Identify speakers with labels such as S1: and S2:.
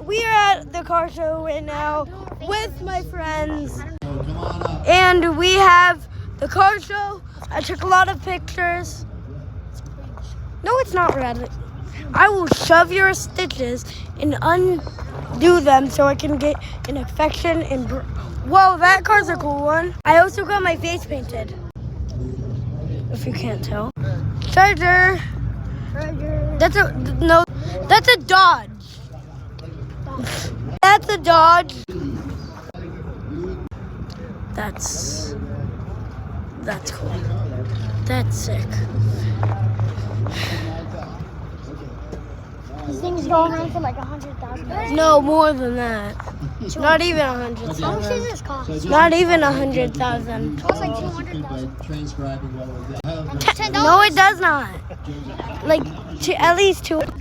S1: we are at the car show right now with my friends, and we have the car show. I took a lot of pictures. No, it's not red. I will shove your stitches and undo them so I can get an infection and. Whoa, that car's a cool one. I also got my face painted. If you can't tell. Charger. That's a Dodge. That's a Dodge. That's cool. That's sick.
S2: This thing's going on for like $100,000.
S1: No, more than that. Not even 100,000.
S2: How much does this cost?
S1: Not even 100,000.
S2: It costs like $200,000.
S1: No, it does not. Like at least two.